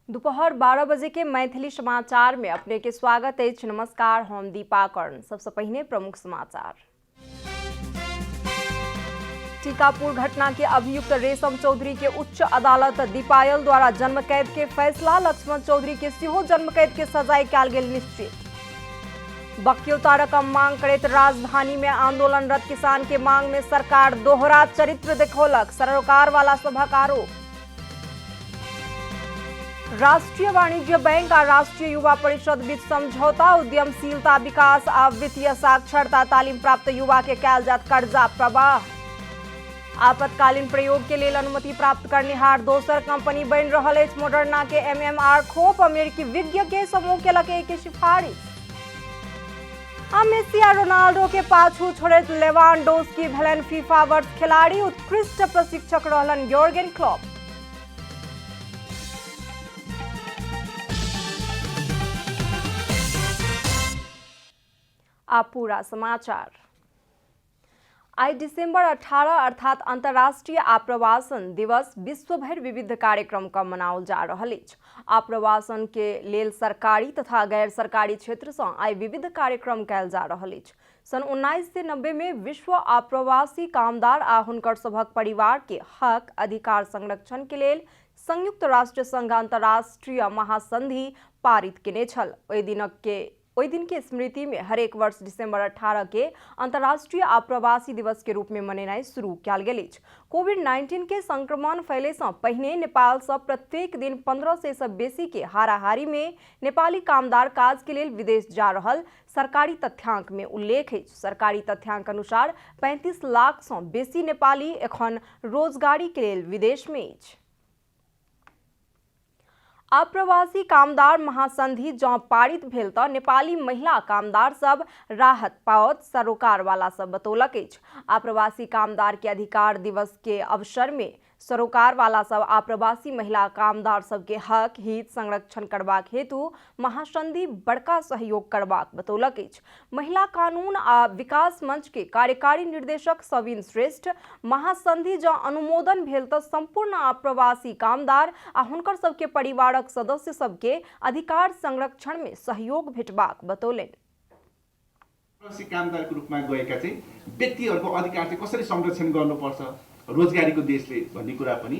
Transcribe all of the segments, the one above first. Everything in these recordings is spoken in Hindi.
दोपहर 12 बजे के मैथिली समाचार में अपने के स्वागत है। नमस्कार, हम दीपा कर्ण। सबसे पहले प्रमुख समाचार। टीकापुर घटना के अभियुक्त रेशम चौधरी के उच्च अदालत दीपायल द्वारा जन्म कैद के फैसला, लक्ष्मण चौधरी के सिहो जन्म कैद के सजाय कयल गेल निश्चित। बक्यौता रकम मांग करैत राजधानी में आंदोलनरत किसान के मांग में सरकार दोहरा चरित्र देखौलक, सरोकार वाला सभक आरोप। राष्ट्रीय वाणिज्य बैंक और राष्ट्रीय युवा परिषद बीच समझौता, उद्यमशीलता विकास आ वित्तीय साक्षरता तालीम प्राप्त युवा के कयल जात कर्जा प्रवाह। आपातकालीन प्रयोग के लिए अनुमति प्राप्त करनिहार दोसर कंपनी बन रहल अछि मॉडर्ना के MMR खोप, अमेरिकी विज्ञ के समूह केलक एक सिफारिश। मेसी आ रोनाल्डो के पाछू छोड़ैत लेवांडोस्की भेलनि फीफा वर्ष खिलाड़ी, उत्कृष्ट प्रशिक्षक रहलन योर्गेन क्लॉप। आप पूरा समाचार। आज दिसंबर 18 अर्थात अंतर्राष्ट्रीय आप्रवासन दिवस विश्व भर विविध कार्यक्रम का मनाओल जा रहल अछि। आप्रवासन के लेल सरकारी तथा गैर सरकारी क्षेत्र से आई विविध कार्यक्रम कयल जा रहल अछि। सन 1990 में विश्व आप्रवासी कामदार आ हुनकर सभक परिवार के हक अधिकार संरक्षण के लेल संयुक्त राष्ट्र संघ अंतर्राष्ट्रीय महासंधि पारित केने छल। ओहि दिन के स्मृति में हरेक वर्ष दिसंबर 18 के अंतर्राष्ट्रीय आप्रवासी दिवस के रूप में मनेनाई शुरू कयल गेल अछि। कोविड-19 के संक्रमण फैले से पहिने नेपाल से प्रत्येक दिन 1500 से बेसी के हाराहारी में नेपाली कामदार काज के लेल विदेश जा रहल सरकारी तथ्यांक में उल्लेख अछि। सरकारी तथ्यांक अनुसार 35 लाख से बेसी नेपाली एखन रोजगारी के लेल विदेश में अछि। आप्रवासी कामदार महासंधि जँ पारित भेल तऽ नेपाली महिला कामदार सब राहत पाओत, सरोकार वाला सब बतौलक अछि। आप्रवासी कामदार के अधिकार दिवस के अवसर में सरोकार वाला सब आप्रवासी महिला कामदार सब के हक हित संरक्षण करबाक हेतु महासंधि बड़का सहयोग करबाक बतौलक अछि। महिला कानून आ विकास मंच के कार्यकारी निर्देशक सविन श्रेष्ठ महासंधि जँ अनुमोदन भेल तऽ संपूर्ण आप्रवासी कामदार आ हुनकर सबके परिवारक सदस्य सबके अधिकार संरक्षण में सहयोग भेटबाक बतौलनि। आप्रवासी कामदारको रूपमा गएका चाहिँ व्यक्तिहरूको अधिकार चाहिँ कसरी संरक्षण गर्नुपर्छ रोजगारीको देशले भन्ने कुरा पनि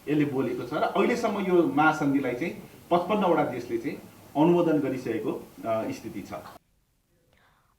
यसले बोलेको छ र अहिलेसम्म यो महासन्धिलाई चाहिँ 55 वटा देशले चाहिँ अनुमोदन गरिसकेको स्थिति छ।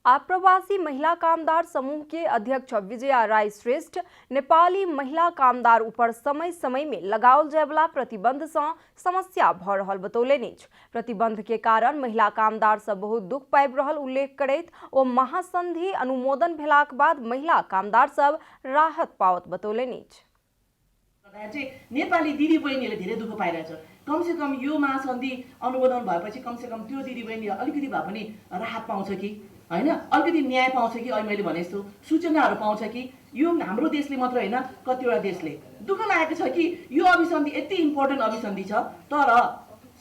आप्रवासी महिला कामदार समूह के अध्यक्ष विजया राय श्रेष्ठ नेपाली महिला कामदार ऊपर समय समय में लगाओल जायवला प्रतिबंध से समस्या भ रहल बतौलनि अछि। प्रतिबंध के कारण महिला कामदार सब बहुत दुख पाबि रहल उल्लेख करैत ओ महासंधि अनुमोदन भेलाक बाद महिला कामदार सब राहत पावत बतौलनि अछि। नेपाली दिदी बहिनीले धेरै दुःख पाइरहेछ। कमसे कम यो महासन्धि अनुमोदन भएपछि कमसे कम त्यो दिदी बहिनी अलिकति भए पनि राहत पाउँछ कि हैन, अलिकति न्याय पाउँछ कि, अहिले मैले भने जस्तो सूचनाहरू पाउँछ कि। यो हाम्रो देशले मात्र हैन, कतिवटा देशले दुःख लागेको छ कि यो अभिसन्धि यति इम्पोर्टेन्ट अभिसन्धि छ तर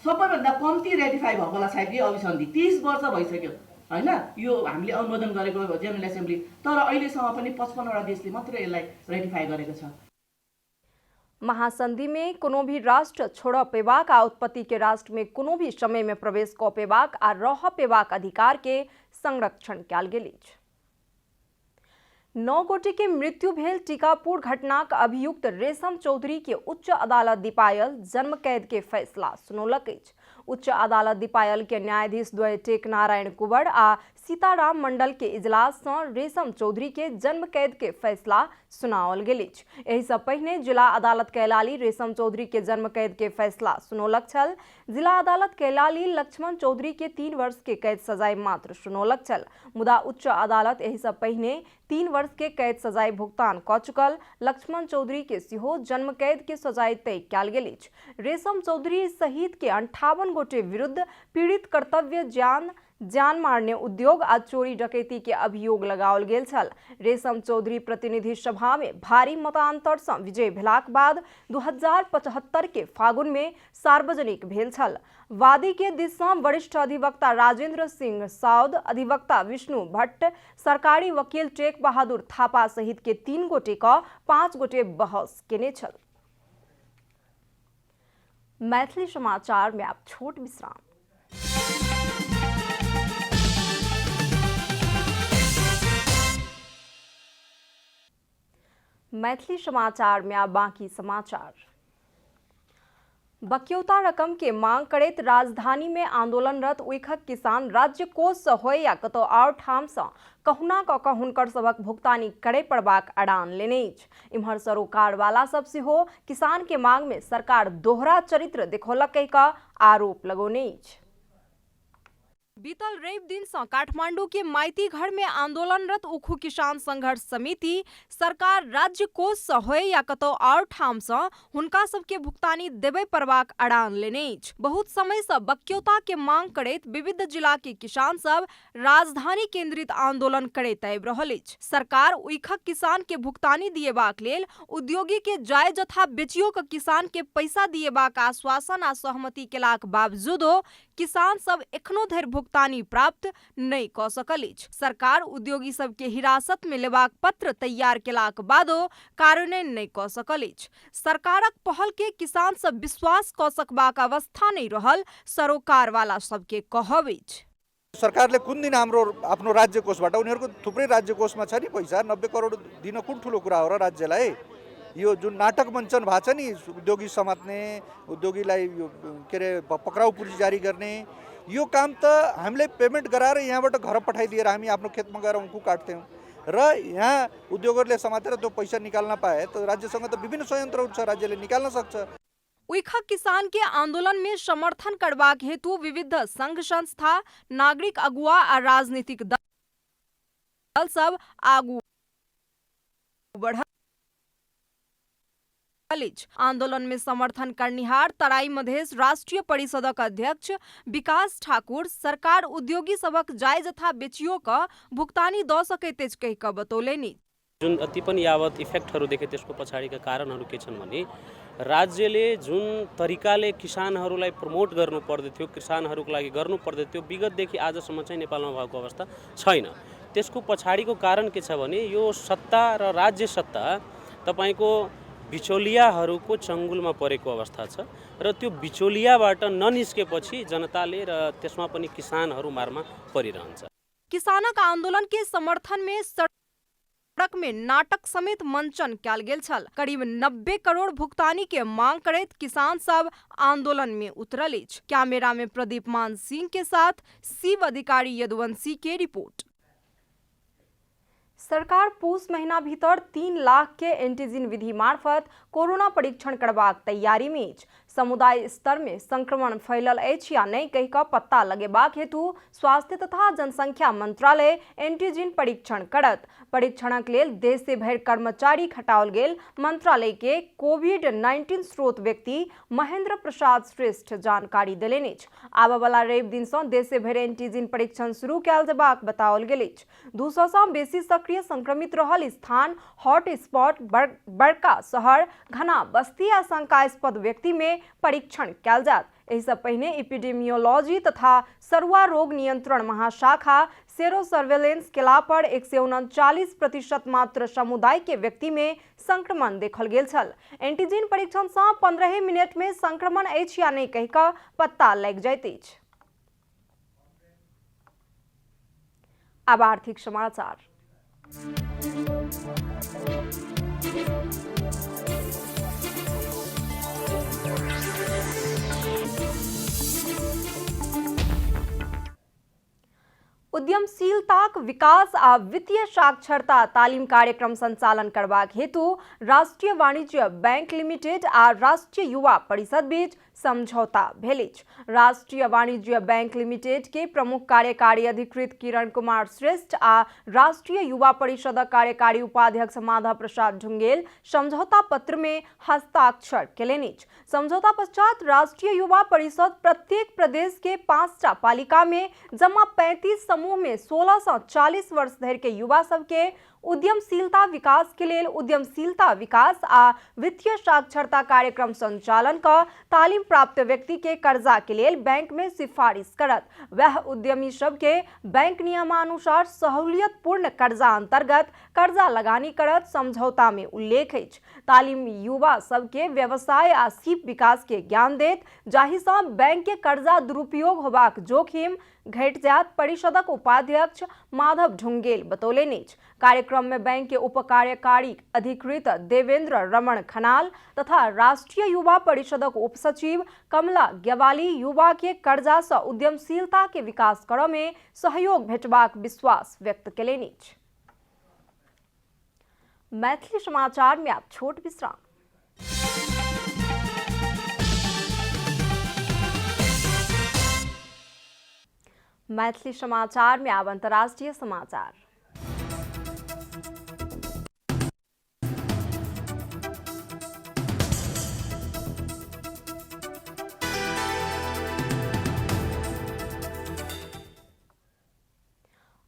सबैभन्दा कम्ती रेटिफाई भएको होला सायद यो अभिसन्धि। 30 वर्ष भइसक्यो हैन यो हामीले अनुमोदन गरेको जेनरल एसेम्ब्ली, तर अहिलेसम्म पनि 55 वटा देशले मात्र यसलाई रेटिफाई गरेको छ। महासंधि में कोनो भी राष्ट्र छोड़ पेबाक आ उत्पत्ति के राष्ट्र में कोनो भी समय में प्रवेश क पेबाक आ रह पेबाक अधिकार के संरक्षण कयल गेल अछि। 9 गोटे के मृत्यु भेल टीकापुर घटनाक अभियुक्त रेशम चौधरी के उच्च अदालत दीपायल जन्म कैद के फैसला सुनौलक अछि। उच्च अदालत दीपायल के न्यायाधीश द्वय टेक नारायण कुंवर आ सीताराम मंडल के इजलास से रेशम चौधरी के जन्म कैद के फैसला सुनाओल गेल अछि। एहि से पहिने जिला अदालत कैलाली रेशम चौधरी के जन्म कैद के फैसला सुनौलक छल। जिला अदालत कैलाली लक्ष्मण चौधरी के 3 वर्ष के कैद सजाय मात्र सुनौलक छल। मुदा उच्च अदालत एहि से पहिने 3 वर्ष के कैद सजाय भुगतान क चुकल लक्ष्मण चौधरी के सिहो जन्म कैद के सजाय तय कयल गेल अछि। रेशम चौधरी सहित के 58 गोटे विरुद्ध पीड़ित कर्तव्य जान मारने उद्योग आ चोरी डकैती के अभियोग लगाओल गेल छल। रेशम चौधरी प्रतिनिधि सभा में भारी मतांतर से विजय भेलाक बाद 2075 के फागुन में सार्वजनिक भेल छल। वादी के दिस से वरिष्ठ अधिवक्ता राजेंद्र सिंह साउद, अधिवक्ता विष्णु भट्ट, सरकारी वकील टेक बहादुर थापा सहित के 3 गोटे का 5 गोटे बहस केने छल। मैथिली समाचार में आप छोट विश्राम। मैथिली समाचार में आप बाकी समाचार। बक्यौता रकम के मांग करैत राजधानी में आंदोलनरत उइखक किसान राज्य कोष सँ होय या कतौ आओर ठाम सँ कहुना कऽ कऽ हुनकर सभक भुगतानी करय पड़बाक अड़ान लेने अछि। इम्हर सरोकार वाला सब सेहो किसान के मांग में सरकार दोहरा चरित्र देखौलकै कऽ आरोप लगौने अछि। बीतल रवि दिन से काठमांडू के माइती घर में आंदोलनरत उखू किसान संघर्ष समिति सरकार राज्य कोष से होय या कतौ और ठाम से हुनका सबके भुगतानी देबे पड़बाक अड़ान लेने अछि। बहुत समय से बक्यौता के मांग करैत विविध जिला के किसान सब राजधानी केंद्रित आंदोलन करैत आबि रहल अछि। सरकार उइखक किसान के भुगतानी दिएबाक लेल उद्योगी के जाय जथा बेचियो के किसान के पैसा दिएबाक आश्वासन आ सहमति केलाक बावजूदो किसान सब एखनो धरि भुगतानी प्राप्त नहीं कऽ सकल अछि। सरकार उद्योगी सब के हिरासत में लेबाक पत्र तैयार केलाक बादो कार्यान्वयन नहीं कऽ सकल अछि। सरकारक पहल के किसान सब विश्वास कऽ सकबाक अवस्था नहीं रहल सरोकार वाला सबके कहब अछि। सरकारले कुन दिन हाम्रो आफ्नो राज्य कोषबाट उनीहरूको थुप्रै राज्य कोषमा छ नि पैसा 90 करोड दिन कुन ठुलो कुरा हो र राज्यलाई। यो जुन नाटक मञ्चन भएको छ नि उद्योगी समात्ने उद्योगीलाई के अरे पक्राउ पुर्जी जारी गर्ने यो काम त हामीले पेमेन्ट गराएर यहाँबाट घर पठाइदिएर हामी आफ्नो खेतमा गएर उखु काट्थ्यौँ र यहाँ उद्योगहरूले समातेर त्यो पैसा निकाल्न पाए त राज्यसँग त विभिन्न संयन्त्रहरू छ राज्यले निकाल्न सक्छ। उइखक किसान के आंदोलन में समर्थन करबाक हेतु विविध संघ संस्था नागरिक अगुवा आ राजनीतिक दल सब आगू बढ़ल। आंदोलन में समर्थन करनिहार तराई मधेश राष्ट्रीय परिषदक अध्यक्ष विकास ठाकुर सरकार उद्योगी सबक जाय जथा बेचियो क भुगतानी द सकैत अछि कहि क बतौलनि। जुन अति पनि यावत इफेक्टहरू देखे त्यसको पछाडिका कारणहरू के छन् भने राज्यले जुन तरिकाले किसानहरूलाई प्रमोट गर्नु पर्दथ्यो किसानहरूको लागि गर्नु पर्दथ्यो विगतदेखि आजसम्म चाहिँ नेपालमा भएको अवस्था छैन। त्यसको पछाडिको कारण के छ भने यो सत्ता र राज्य सत्ता तपाईको बिचौलियाहरूको चङ्गुलमा परेको अवस्था छ र त्यो बिचौलियाबाट ननिस्केपछि जनताले र त्यसमा पनि किसानहरू मारमा परिरहन्छ। किसानक आंदोलन के समर्थन में सड़क में नाटक समेत मंचन कयल गेल छल। करीब 90 करोड़ भुगतानी के मांग करैत किसान सब आंदोलन में उतरल अछि। कैमरा में प्रदीप मान सिंह के साथ शिव अधिकारी यदुवंशी के रिपोर्ट। सरकार पूस महीना भीतर 3 लाख के एंटीजन विधि मार्फत कोरोना परीक्षण करबाक तैयारी में अछि। समुदाय स्तर में संक्रमण फैलल अछि या नहीं कहि कऽ पत्ता लगेबाक हेतु स्वास्थ्य तथा जनसंख्या मंत्रालय एंटीजन परीक्षण करत। परीक्षणक लेल देश से भरि कर्मचारी खटाओल गेल। मंत्रालय के कोविड-19 स्रोत व्यक्ति महेंद्र प्रसाद श्रेष्ठ जानकारी देलनि अछि। आबय वाला रवि दिन सँ देश से भरि एंटीजन परीक्षण शुरू कयल जेबाक बताओल गेल अछि। 200 सँ बेसी सक्रिय संक्रमित रहल स्थान, हॉट स्पॉट, बड़का शहर, घना बस्ती आ शंकास्पद व्यक्ति में परीक्षण कयल जायत। एहि सँ पहिने एपिडेमियोलॉजी तथा सरुआ रोग नियंत्रण महाशाखा सेरो सर्वेलेंस केला पर 139% मात्र समुदाय के व्यक्ति में संक्रमण देखल गेल छल। एंटीजन परीक्षण सँ 15 मिनट में संक्रमण अछि या नहीं कहि कऽ पत्ता लागि जाइत अछि। अब आर्थिक समाचार। उद्यमशीलताक विकास आ वित्तीय साक्षरता तालीम कार्यक्रम संचालन करबाक हेतु राष्ट्रीय वाणिज्य बैंक लिमिटेड आ राष्ट्रीय युवा परिषद बीच समझौता भेल अछि। राष्ट्रीय वाणिज्य बैंक लिमिटेड के प्रमुख कार्यकारी अधिकृत किरण कुमार श्रेष्ठ आ राष्ट्रीय युवा परिषदक कार्यकारी उपाध्यक्ष माधव प्रसाद ढुंगेल समझौता पत्र में हस्ताक्षर केलनि अछि। समझौता पश्चात राष्ट्रीय युवा परिषद प्रत्येक प्रदेश के 5टा पालिका में जमा 35 समूह में 16 से 40 वर्ष धरि के युवा सबके उद्यमशीलता विकास के लेल उद्यमशीलता विकास आ वित्तीय साक्षरता कार्यक्रम संचालन का तालीम प्राप्त व्यक्ति के कर्जा के लेल बैंक में सिफारिश करत। वह उद्यमी सब के बैंक नियमानुसार सहूलियत पूर्ण कर्जा अंतर्गत कर्जा लगानी करत समझौता में उल्लेख है। तालीम युवा सबके व्यवसाय आ सीप विकास के ज्ञान देत, जाहि सँ बैंक के कर्जा दुरुपयोग होबाक जोखिम घट जात। परिषदक उपाध्यक्ष माधव ढुंगेल बतौलेनि। कार्यक्रम में बैंक के उप कार्यकारी अधिकृत देवेंद्र रमण खनाल तथा राष्ट्रीय युवा परिषदक उप सचिव कमला ग्यवाली युवा के कर्जा सँ उद्यमशीलता के विकास करय में सहयोग भेटबाक विश्वास व्यक्त केलनि। मैथिली समाचार में आप छोट विश्राम। मैथिली समाचार में अब अंतर्राष्ट्रीय समाचार।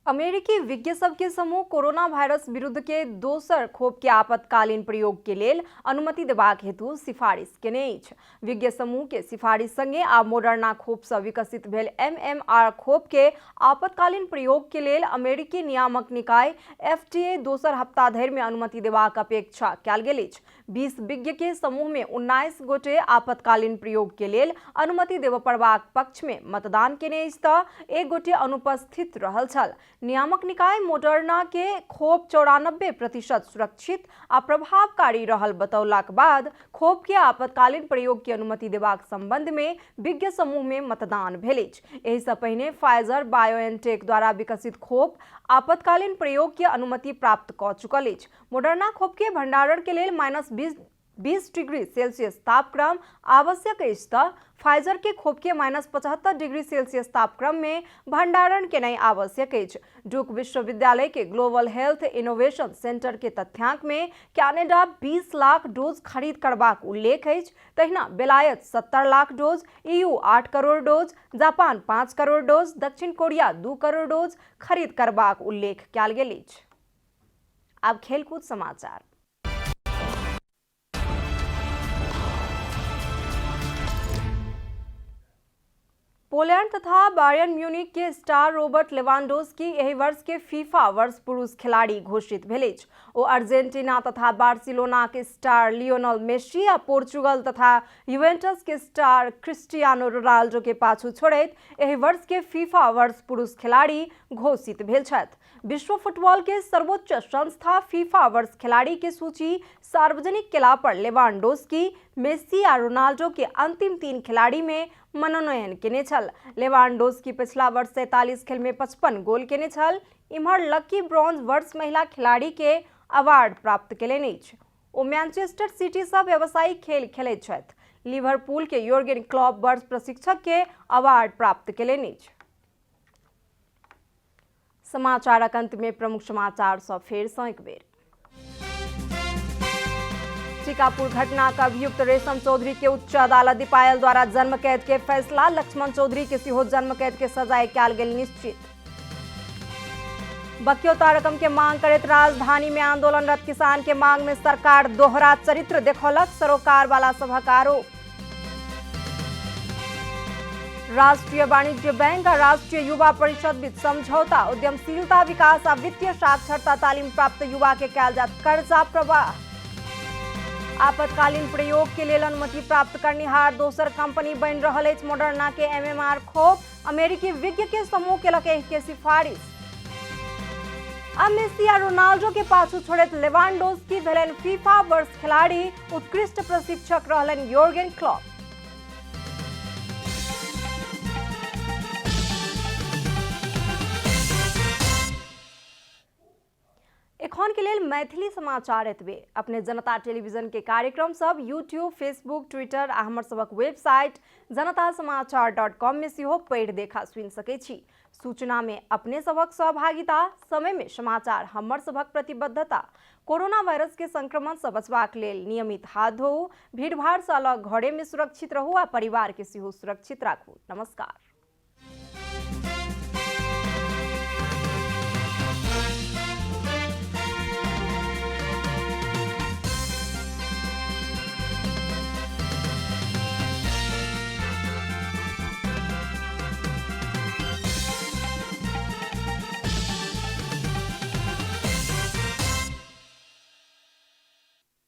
अमेरिकी विज्ञ सबके समूह कोरोना वायरस विरुद्ध के दोसर खोप के आपातकालीन प्रयोग के लेल अनुमति देबाक हेतु सिफारिश केने अछि। विज्ञ समूह के सिफारिश संगे आब मोडर्ना खोप सँ विकसित भेल MMR खोप के आपातकालीन प्रयोग के लेल अमेरिकी नियामक निकाय FDA दोसर हफ्ता धरि में अनुमति देबाक अपेक्षा कयल गेल अछि। 20 विज्ञ के समूह में 19 गोटे आपातकालीन प्रयोग के लेल अनुमति देबय पड़बाक पक्ष में मतदान केने अछि तऽ 1 गोटे अनुपस्थित रहल छल। नियामक निकाय मोडर्ना के खोप 94% सुरक्षित आ प्रभावकारी रहल बतौलाक बाद खोप के आपातकालीन प्रयोग की अनुमति देबाक संबंध में विज्ञ समूह में मतदान भेल अछि। एहि सँ पहिने फाइजर बायोएनटेक द्वारा विकसित खोप आपातकालीन प्रयोग की अनुमति प्राप्त कऽ चुकल अछि। मोडर्ना खोप के भंडारण के लेल -20 डिग्री सेल्सियस तापक्रम आवश्यक अछि तऽ फाइजर के खोप के -75 डिग्री सेल्सियस तापक्रम में भंडारण केनाइ आवश्यक अछि। ड्यूक विश्वविद्यालय के ग्लोबल हेल्थ इनोवेशन सेंटर के तथ्यांक में कनाडा 20 लाख डोज खरीद करबाक उल्लेख अछि। तहिना बेलायत 70 lakh dose, EU 8 crore dose, Japan 5 crore dose, दक्षिण कोरिया 2 करोड़ डोज खरीद करबाक उल्लेख कयल गेल अछि। अब खेलकूद समाचार। पोलैंड तथा बायर्न म्यूनिख के स्टार रॉबर्ट लेवांडोव्स्की एहि वर्ष के फीफा वर्ष पुरुष खिलाड़ी घोषित भेल अछि। ओ अर्जेंटीना तथा बार्सिलोना के स्टार लियोनेल मेसी आ पोर्चुगल तथा यूवेंटस के स्टार क्रिस्टियानो रोनाल्डो के पाछू छोड़ैत एहि वर्ष के फीफा वर्ष पुरुष खिलाड़ी घोषित भेल छथि। विश्व फुटबॉल के सर्वोच्च संस्था फीफा वर्ष खिलाड़ी के सूची सार्वजनिक केला पर लेवांडोव्स्की, मेसी आ रोनाल्डो के अंतिम 3 खिलाड़ी में मनोनयन केने छल। लेवांडोव्स्की पिछला वर्ष 47 खेल में 55 गोल केने छल। इम्हर लकी ब्रॉन्ज वर्ष महिला खिलाड़ी के अवार्ड प्राप्त केलनि अछि। ओ मैनचेस्टर सिटी सँ व्यावसायिक खेल खेलैत छथि। लिवरपूल के योर्गेन क्लॉप वर्ष प्रशिक्षक के अवार्ड प्राप्त केलनि अछि। समाचारक अंत में प्रमुख समाचार सँ फेर सँ एक बेर। टीकापुर घटना का अभियुक्त रेशम चौधरी के उच्च अदालत दीपायल द्वारा जन्म कैद के फैसला। लक्ष्मण चौधरी के सेहो जन्म कैद के सजाए कयल गेल निश्चित। बकियौता रकम के मांग करैत राजधानी में आंदोलनरत किसान के मांग में सरकार दोहरा चरित्र देखौलक, सरोकार वाला सभक आरोप। राष्ट्रीय वाणिज्य बैंक और राष्ट्रीय युवा परिषद बीच समझौता। उद्यमशीलता विकास आ वित्तीय साक्षरता तालीम प्राप्त युवा के कयल जात कर्जा प्रवाह। आपातकालीन प्रयोग के लेल अनुमति प्राप्त करनिहार दोसर कंपनी बनि रहल अछि मोडर्ना के MMR खोप। अमेरिकी विज्ञ के समूह केलक एहि के सिफारिश। अब मेसी आ रोनाल्डो के पाछू छोड़ैत लेवांडोव्स्की भेलनि फीफा वर्ष खिलाड़ी। उत्कृष्ट प्रशिक्षक रहलनि योर्गेन क्लॉप। एखन के लेल मैथिली समाचार एतबे। अपने जनता टेलीविजन के कार्यक्रम सब यूट्यूब, फेसबुक, ट्विटर आ हमर सबक वेबसाइट janatasamaachar.com में सेहो पढ़ि देखा सुनि सकै छी। सूचना में अपने सबक सहभागिता, समय में समाचार हमर सबक प्रतिबद्धता। कोरोना वायरस के संक्रमण से बचबाक लेल नियमित हाथ धोऊ, भीड़ भाड़ से अलग घरे में सुरक्षित रहू आ परिवार के सेहो सुरक्षित राखू। नमस्कार।